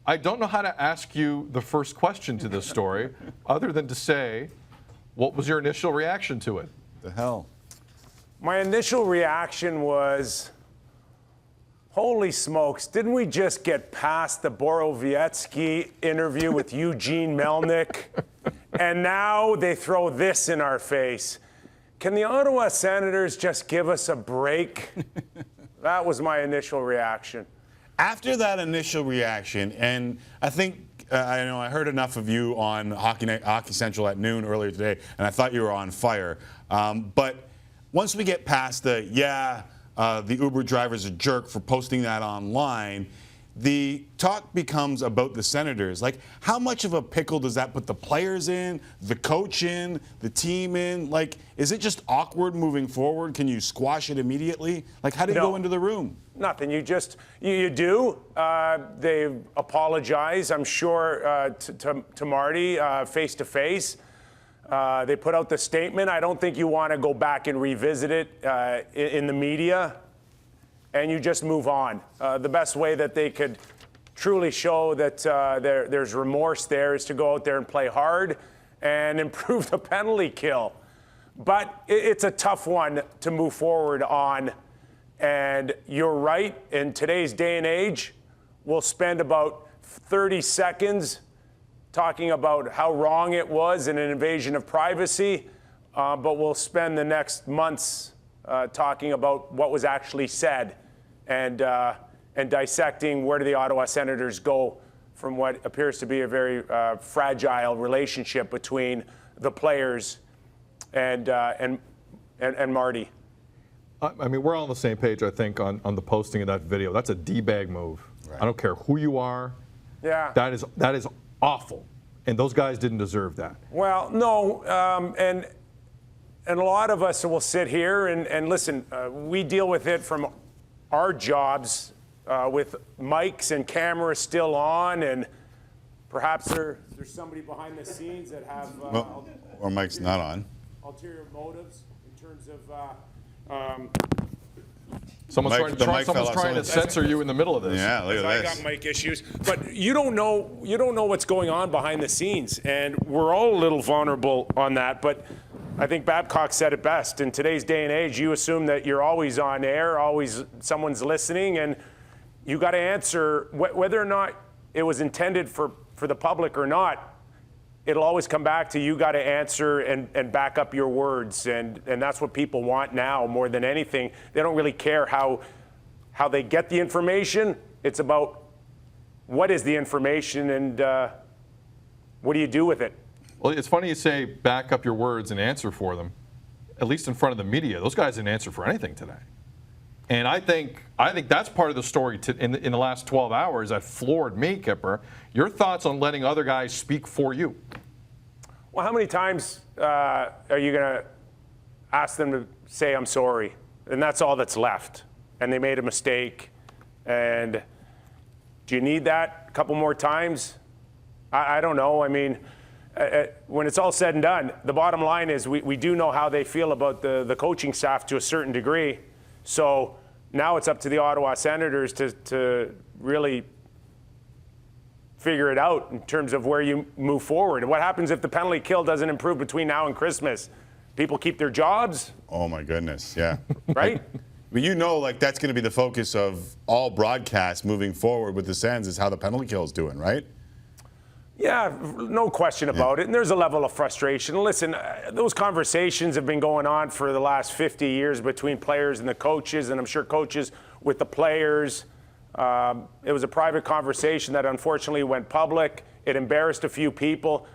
I don't know how to ask you the first question to this story other than to say, what was your initial reaction to it? The hell? My initial reaction was, holy smokes, didn't we just get past the Borowiecki interview with Eugene Melnyk? And now they throw this in our face. Can the Ottawa Senators just give us a break? That was my initial reaction. After that initial reaction, and I think I heard enough of you on Hockey Central at noon earlier today, and I thought you were on fire. But once we get past the Uber driver's a jerk for posting that online, the talk becomes about the Senators. Like, how much of a pickle does that put the players in, the coach in, the team in? Like, is it just awkward moving forward? Can you squash it immediately? Like, how do you go into the room? Nothing. You do. They apologize, I'm sure, to Marty face to face. They put out the statement. I don't think you want to go back and revisit it in the media, and you just move on. The best way that they could truly show that there's remorse there is to go out there and play hard and improve the penalty kill. But it's a tough one to move forward on. And you're right, in today's day and age, we'll spend about 30 seconds talking about how wrong it was and an invasion of privacy, but we'll spend the next months talking about what was actually said and dissecting where do the Ottawa Senators go from what appears to be a very fragile relationship between the players and Marty. I mean, we're all on the same page, I think, on the posting of that video. That's a D-bag move. Right. I don't care who you are. Yeah. That is awful. And those guys didn't deserve that. Well, no. And a lot of us will sit here and listen, we deal with it from our jobs with mics and cameras still on, and perhaps there's somebody behind the scenes that have or mics not on. Ulterior motives in terms of someone's trying to censor you in the middle of this. Yeah, look at this. I got mic issues, but you don't know what's going on behind the scenes, and we're all a little vulnerable on that. But I think Babcock said it best. In today's day and age, you assume that you're always on air, always someone's listening, and you got to answer whether or not it was intended for the public or not. It'll always come back to you got to answer and back up your words, and that's what people want now more than anything. They don't really care how they get the information. It's about what is the information and what do you do with it. Well, it's funny you say back up your words and answer for them, at least in front of the media. Those guys didn't answer for anything today. And I think that's part of the story in the last 12 hours that floored me, Kipper. Your thoughts on letting other guys speak for you? Well, how many times are you going to ask them to say, I'm sorry? And that's all that's left. And they made a mistake. And do you need that a couple more times? I don't know. I mean, when it's all said and done, the bottom line is we do know how they feel about the coaching staff to a certain degree. So now it's up to the Ottawa Senators to really figure it out in terms of where you move forward. And what happens if the penalty kill doesn't improve between now and Christmas? People keep their jobs? Oh, my goodness, yeah. Right? But you know, like, that's going to be the focus of all broadcasts moving forward with the Sens is how the penalty kill is doing, right? Yeah, no question about it. And there's a level of frustration. Listen, those conversations have been going on for the last 50 years between players and the coaches, and I'm sure coaches with the players. It was a private conversation that unfortunately went public. It embarrassed a few people.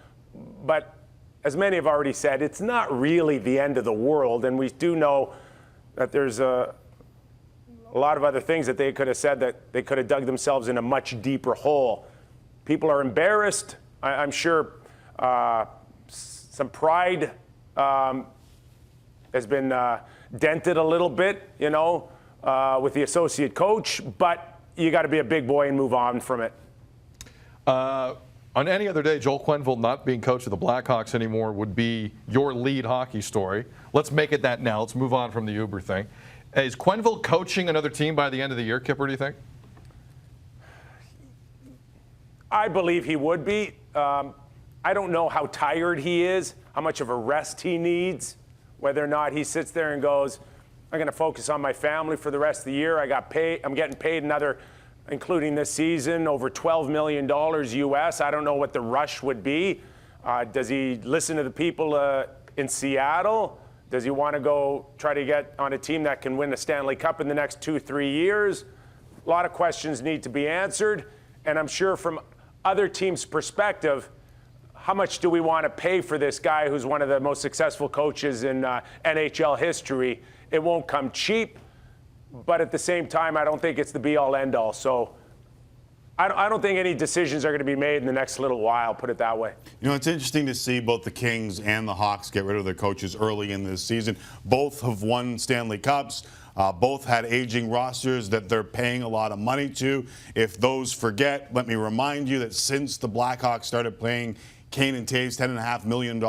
But as many have already said, it's not really the end of the world. And we do know that there's a lot of other things that they could have said that they could have dug themselves in a much deeper hole. People are embarrassed. I'm sure some pride has been dented a little bit, with the associate coach. But you got to be a big boy and move on from it. On any other day, Joel Quenneville not being coach of the Blackhawks anymore would be your lead hockey story. Let's make it that now. Let's move on from the Uber thing. Is Quenneville coaching another team by the end of the year, Kipper, do you think? I believe he would be. I don't know how tired he is, how much of a rest he needs, whether or not he sits there and goes, I'm going to focus on my family for the rest of the year. I'm getting paid another, including this season, over $12 million US. I don't know what the rush would be. Does he listen to the people in Seattle? Does he want to go try to get on a team that can win the Stanley Cup in the next 2-3 years? A lot of questions need to be answered. And I'm sure from other teams' perspective, how much do we want to pay for this guy who's one of the most successful coaches in NHL history? It won't come cheap, but at the same time, I don't think it's the be-all, end-all. So I don't think any decisions are going to be made in the next little while, put it that way. You know, it's interesting to see both the Kings and the Hawks get rid of their coaches early in this season. Both have won Stanley Cups. Both had aging rosters that they're paying a lot of money to. If those forget, let me remind you that since the Blackhawks started paying Kane and Taves $10.5 million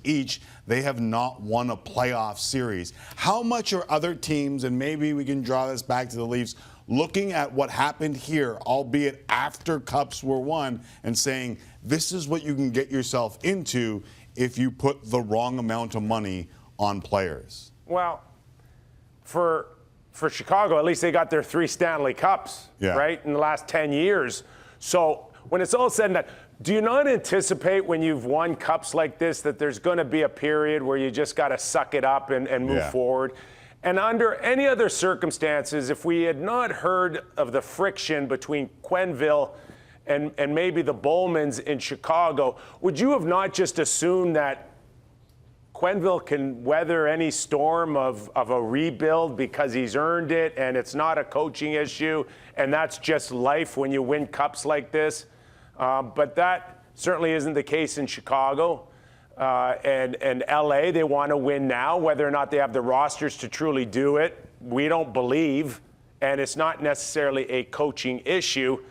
each, they have not won a playoff series. How much are other teams, and maybe we can draw this back to the Leafs, looking at what happened here, albeit after cups were won, and saying, this is what you can get yourself into if you put the wrong amount of money on players? Well, for Chicago, at least they got their 3 Stanley Cups, right, in the last 10 years. So when it's all said and done, do you not anticipate when you've won cups like this that there's going to be a period where you just got to suck it up and move forward? And under any other circumstances, if we had not heard of the friction between Quenneville and maybe the Bowmans in Chicago, would you have not just assumed that Quenneville can weather any storm of a rebuild because he's earned it and it's not a coaching issue and that's just life when you win cups like this? But that certainly isn't the case in Chicago. And LA, they want to win now. Whether or not they have the rosters to truly do it, we don't believe. And it's not necessarily a coaching issue.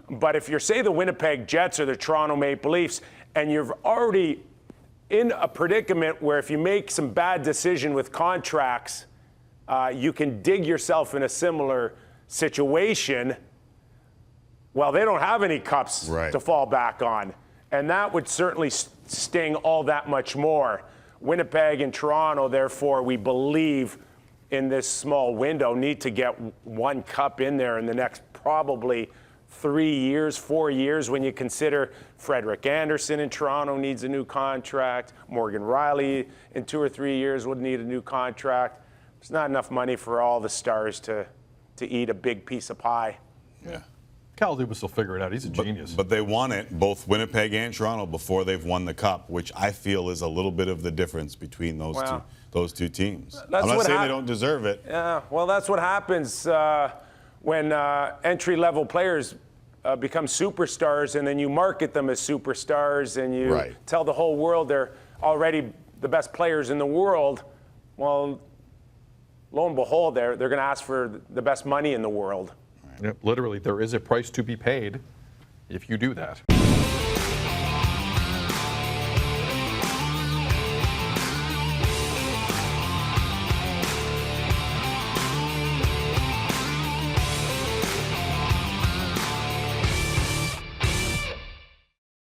But if you're, say, the Winnipeg Jets or the Toronto Maple Leafs, and you're already in a predicament where if you make some bad decision with contracts, you can dig yourself in a similar situation. Well, they don't have any cups to fall back on. And that would certainly sting all that much more. Winnipeg and Toronto, therefore, we believe in this small window, need to get 1 cup in there in the next probably 3 years, 4 years, when you consider Frederik Andersen in Toronto needs a new contract. Morgan Riley in 2 or 3 years would need a new contract. There's not enough money for all the stars to eat a big piece of pie. Yeah. Cal Dubas will figure it out. He's a genius. But they won it, both Winnipeg and Toronto, before they've won the cup, which I feel is a little bit of the difference between those two teams. I'm not saying they don't deserve it. Yeah, well, that's what happens when entry-level players become superstars, and then you market them as superstars, and you tell the whole world they're already the best players in the world. Well, lo and behold, they're going to ask for the best money in the world. Yep, literally, there is a price to be paid if you do that.